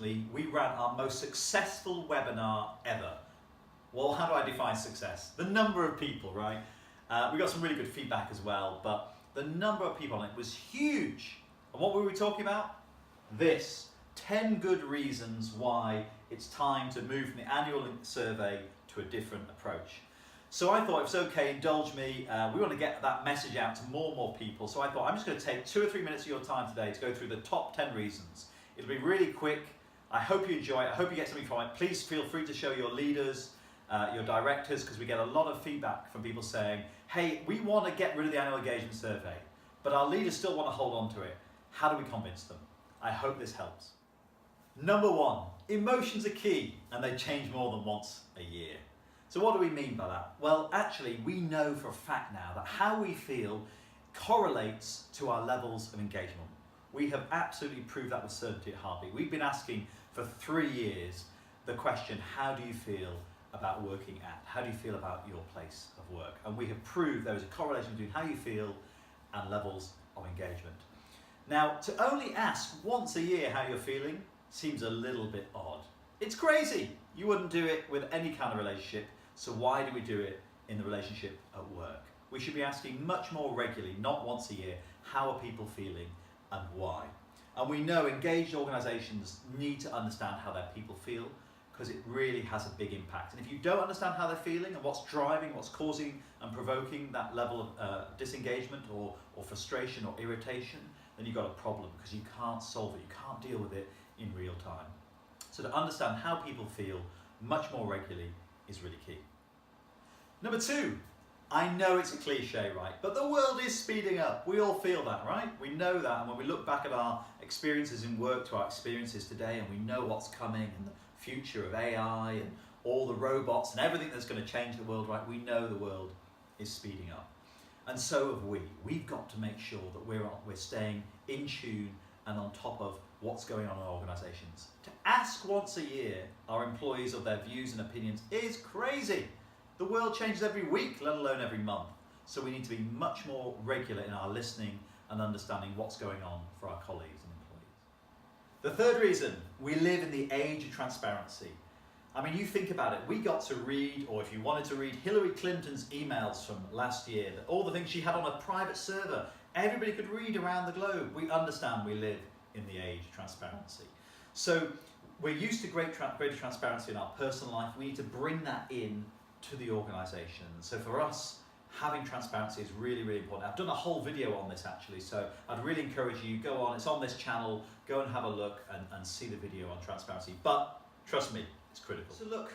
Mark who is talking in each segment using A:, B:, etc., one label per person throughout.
A: recently we ran our most successful webinar ever. Well, how do I define success? The number of people, right? We got some really good feedback as well, but the number of people on it was huge. And what were we talking about? This, 10 good reasons why it's time to move from the annual survey to a different approach. So I thought, if it's okay, indulge me. We want to get that message out to more and more people. So I thought, I'm just going to take 2 or 3 minutes of your time today to go through the top 10 reasons. It'll be really quick. I hope you enjoy it. I hope you get something from it. Please feel free to show your leaders, your directors, because we get a lot of feedback from people saying, hey, we want to get rid of the annual engagement survey, but our leaders still want to hold on to it. How do we convince them? I hope this helps. Number 1, emotions are key, and they change more than once a year. So what do we mean by that? Well, actually, we know for a fact now that how we feel correlates to our levels of engagement. We have absolutely proved that with certainty at Heartbeat. We've been asking for 3 years the question, how do you feel about working at? How do you feel about your place of work? And we have proved there is a correlation between how you feel and levels of engagement. Now, to only ask once a year how you're feeling seems a little bit odd. It's crazy. You wouldn't do it with any kind of relationship. So why do we do it in the relationship at work? We should be asking much more regularly, not once a year, how are people feeling and why? And we know engaged organisations need to understand how their people feel, because it really has a big impact. And if you don't understand how they're feeling and what's driving, what's causing and provoking that level of disengagement or frustration or irritation, then you've got a problem, because you can't solve it, you can't deal with it in real time. So to understand how people feel much more regularly is really key. Number 2, I know it's a cliche, right? But the world is speeding up. We all feel that, right? We know that, and when we look back at our experiences in work to our experiences today, and we know what's coming and the future of AI and all the robots and everything that's going to change the world, right? We know the world is speeding up. And so have we. We've got to make sure that we're staying in tune and on top of what's going on in our organisations. To ask once a year our employees of their views and opinions is crazy. The world changes every week, let alone every month. So we need to be much more regular in our listening and understanding what's going on for our colleagues and employees. The third reason, we live in the age of transparency. I mean, you think about it, we got to read, or if you wanted to read, Hillary Clinton's emails from last year, all the things she had on a private server, everybody could read around the globe. We understand we live in the age of transparency. So we're used to greater transparency in our personal life. We need to bring that in to the organisation. So for us, having transparency is really, really important. I've done a whole video on this actually, so I'd really encourage you, go on, it's on this channel, go and have a look and see the video on transparency. But trust me, it's critical. So look,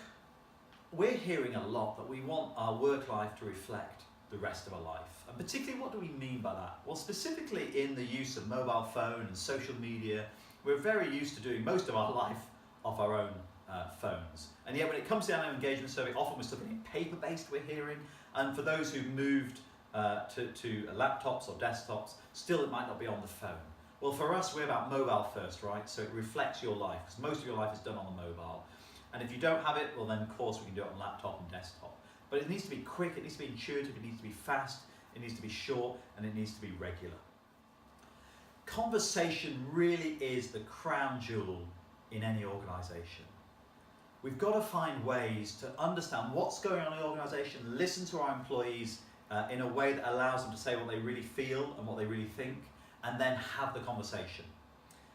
A: we're hearing a lot that we want our work life to reflect the rest of our life. And particularly, what do we mean by that? Well, specifically in the use of mobile phone and social media, we're very used to doing most of our life off our own phones. And yet when it comes to the annual engagement survey, often we're still being paper-based, we're hearing. And for those who've moved to laptops or desktops, still it might not be on the phone. Well, for us, we're about mobile first, right? So it reflects your life, because most of your life is done on the mobile. And if you don't have it, well then of course we can do it on laptop and desktop. But it needs to be quick, it needs to be intuitive, it needs to be fast, it needs to be short, and it needs to be regular. Conversation really is the crown jewel in any organisation. We've got to find ways to understand what's going on in the organisation, listen to our employees in a way that allows them to say what they really feel and what they really think, and then have the conversation.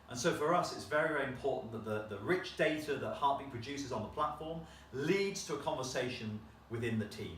A: And so for us, it's very, very important that the rich data that Heartbeat produces on the platform leads to a conversation within the team.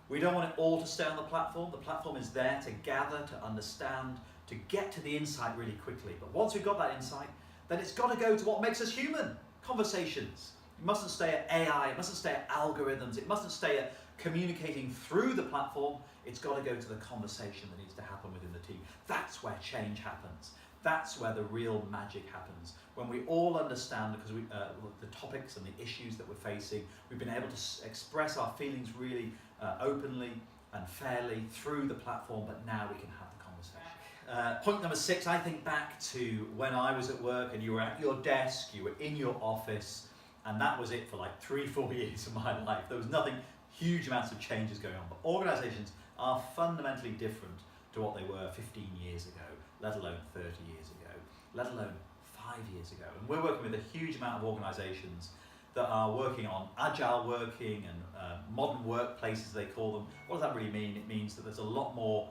A: We don't want it all to stay on the platform. The platform is there to gather, to understand, to get to the insight really quickly. But once we've got that insight, then it's got to go to what makes us human, conversations. It mustn't stay at AI, it mustn't stay at algorithms, it mustn't stay at communicating through the platform. It's got to go to the conversation that needs to happen within the team. That's where change happens. That's where the real magic happens. When we all understand, because the topics and the issues that we're facing, we've been able to express our feelings really openly and fairly through the platform, but now we can have the conversation. Point number 6, I think back to when I was at work and you were at your desk, you were in your office, and that was it for like 3-4 years of my life. There was nothing, huge amounts of changes going on, but organisations are fundamentally different to what they were 15 years ago, let alone 30 years ago, let alone 5 5 years ago. And we're working with a huge amount of organisations that are working on agile working and modern workplaces, they call them. What does that really mean? It means that there's a lot more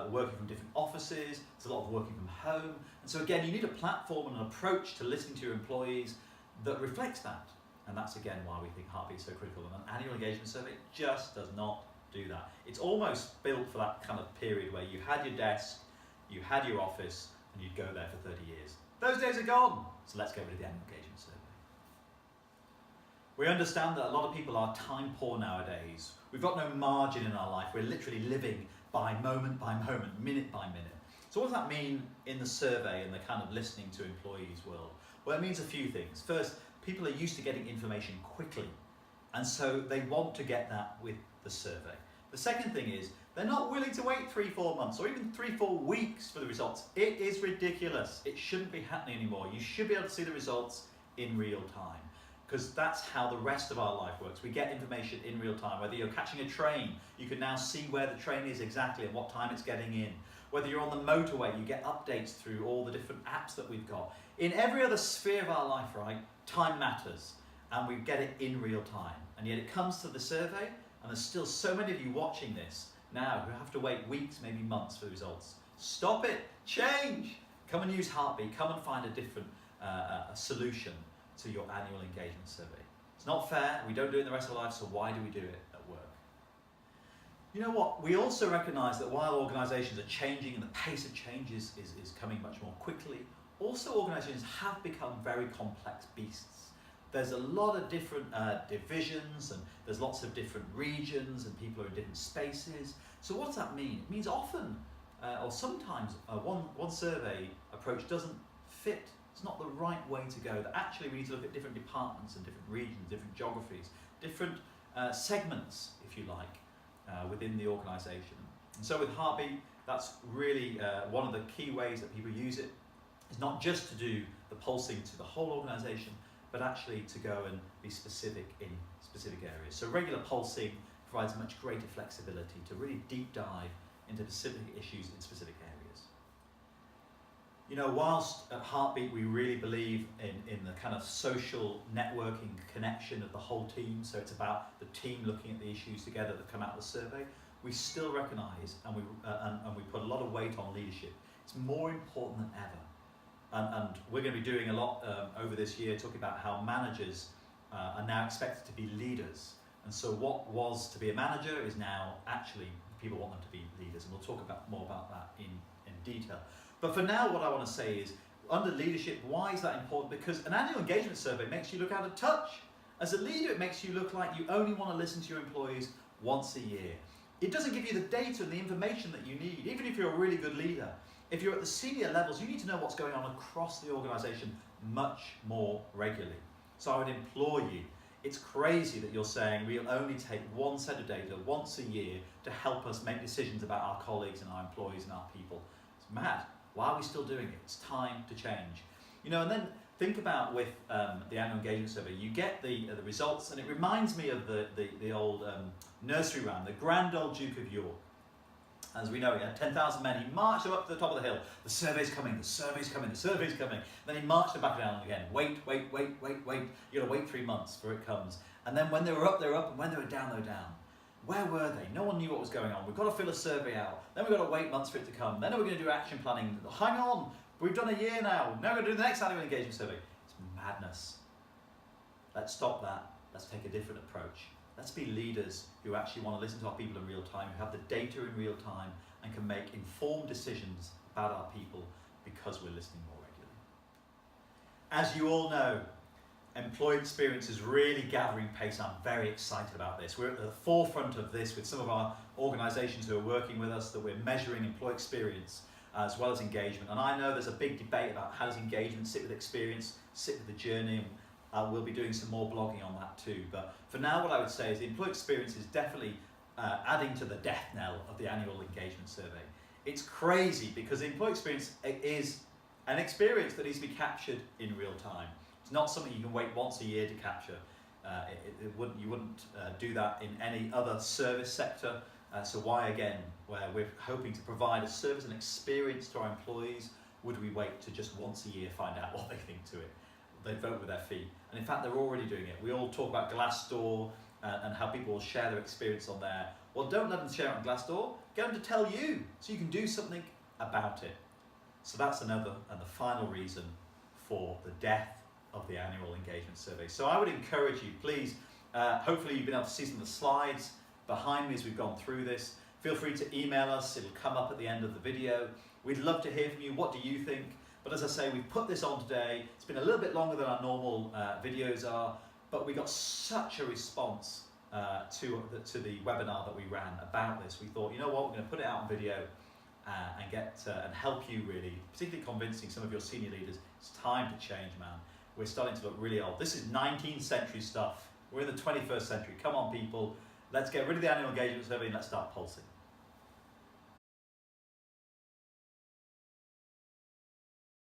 A: working from different offices, there's a lot of working from home. And so again, you need a platform and an approach to listening to your employees that reflects that. And that's again why we think Heartbeat is so critical. And an annual engagement survey just does not do that. It's almost built for that kind of period where you had your desk, you had your office, and you'd go there for 30 years. Those days are gone. So let's get rid of the annual engagement survey. We understand that a lot of people are time poor nowadays. We've got no margin in our life. We're literally living by moment, minute by minute. So what does that mean in the survey and the kind of listening to employees world? Well, it means a few things. First, people are used to getting information quickly, and so they want to get that with the survey. The second thing is they're not willing to wait 3-4 months or even 3-4 weeks for the results. It is ridiculous. It shouldn't be happening anymore. You should be able to see the results in real time, because that's how the rest of our life works. We get information in real time. Whether you're catching a train, you can now see where the train is exactly and what time it's getting in. Whether you're on the motorway, you get updates through all the different apps that we've got. In every other sphere of our life, right, time matters, and we get it in real time. And yet it comes to the survey, and there's still so many of you watching this now who have to wait weeks, maybe months for the results. Stop it, change. Come and use Heartbeat, come and find a different solution to your annual engagement survey. It's not fair, we don't do it in the rest of our life, so why do we do it at work? You know what, we also recognise that while organisations are changing and the pace of change is coming much more quickly, also organisations have become very complex beasts. There's a lot of different divisions, and there's lots of different regions, and people are in different spaces. So what does that mean? It means often, or sometimes, one survey approach doesn't fit. It's not the right way to go. That actually we need to look at different departments and different regions, different geographies, different segments, if you like, within the organisation. And so with Heartbeat, that's really one of the key ways that people use it. It's not just to do the pulsing to the whole organisation, but actually to go and be specific in specific areas. So regular pulsing provides much greater flexibility to really deep dive into specific issues in specific areas. You know, whilst at Heartbeat we really believe in the kind of social networking connection of the whole team, so it's about the team looking at the issues together that come out of the survey, we still recognise and we put a lot of weight on leadership. It's more important than ever. And we're going to be doing a lot over this year talking about how managers are now expected to be leaders. And so what was to be a manager is now actually people want them to be leaders. And we'll talk more about that in detail. But for now, what I want to say is, under leadership, why is that important? Because an annual engagement survey makes you look out of touch. As a leader, it makes you look like you only want to listen to your employees once a year. It doesn't give you the data and the information that you need, even if you're a really good leader. If you're at the senior levels, you need to know what's going on across the organisation much more regularly. So I would implore you, it's crazy that you're saying we'll only take one set of data once a year to help us make decisions about our colleagues and our employees and our people. It's mad. Why are we still doing it? It's time to change. You know, and then think about with the annual engagement survey, you get the results, and it reminds me of the old nursery rhyme, the grand old Duke of York. As we know, he had 10,000 men. He marched them up to the top of the hill. The survey's coming, the survey's coming, the survey's coming. Then he marched them back down again. Wait. You gotta wait 3 months before it comes. And then when they were up, they were up, and when they were down, they were down. Where were they? No one knew what was going on. We've got to fill a survey out. Then we've got to wait months for it to come. Then we're going to do action planning. Hang on, we've done a year now. Now we're going to do the next annual engagement survey. It's madness. Let's stop that. Let's take a different approach. Let's be leaders who actually want to listen to our people in real time, who have the data in real time, and can make informed decisions about our people because we're listening more regularly. As you all know, employee experience is really gathering pace. I'm very excited about this. We're at the forefront of this with some of our organisations who are working with us, that we're measuring employee experience as well as engagement. And I know there's a big debate about how does engagement sit with experience, sit with the journey. We'll be doing some more blogging on that too. But for now, what I would say is the employee experience is definitely adding to the death knell of the annual engagement survey. It's crazy because the employee experience is an experience that needs to be captured in real time. It's not something you can wait once a year to capture. You wouldn't do that in any other service sector. So why again, where we're hoping to provide a service and experience to our employees would we wait to just once a year find out what they think to it? They vote with their feet. And in fact, they're already doing it. We all talk about Glassdoor and how people will share their experience on there. Well, don't let them share it on Glassdoor. Get them to tell you so you can do something about it. So that's another and the final reason for the death of the annual engagement survey. So I would encourage you, please, hopefully you've been able to see some of the slides behind me as we've gone through this. Feel free to email us, it'll come up at the end of the video. We'd love to hear from you. What do you think? But as I say, we've put this on today. It's been a little bit longer than our normal videos are, but we got such a response to the webinar that we ran about this. We thought, you know what, we're going to put it out on video and get and help you really, particularly convincing some of your senior leaders. It's time to change, man. We're starting to look really old. This is 19th century stuff. We're in the 21st century. Come on, people. Let's get rid of the annual engagement survey and let's start pulsing.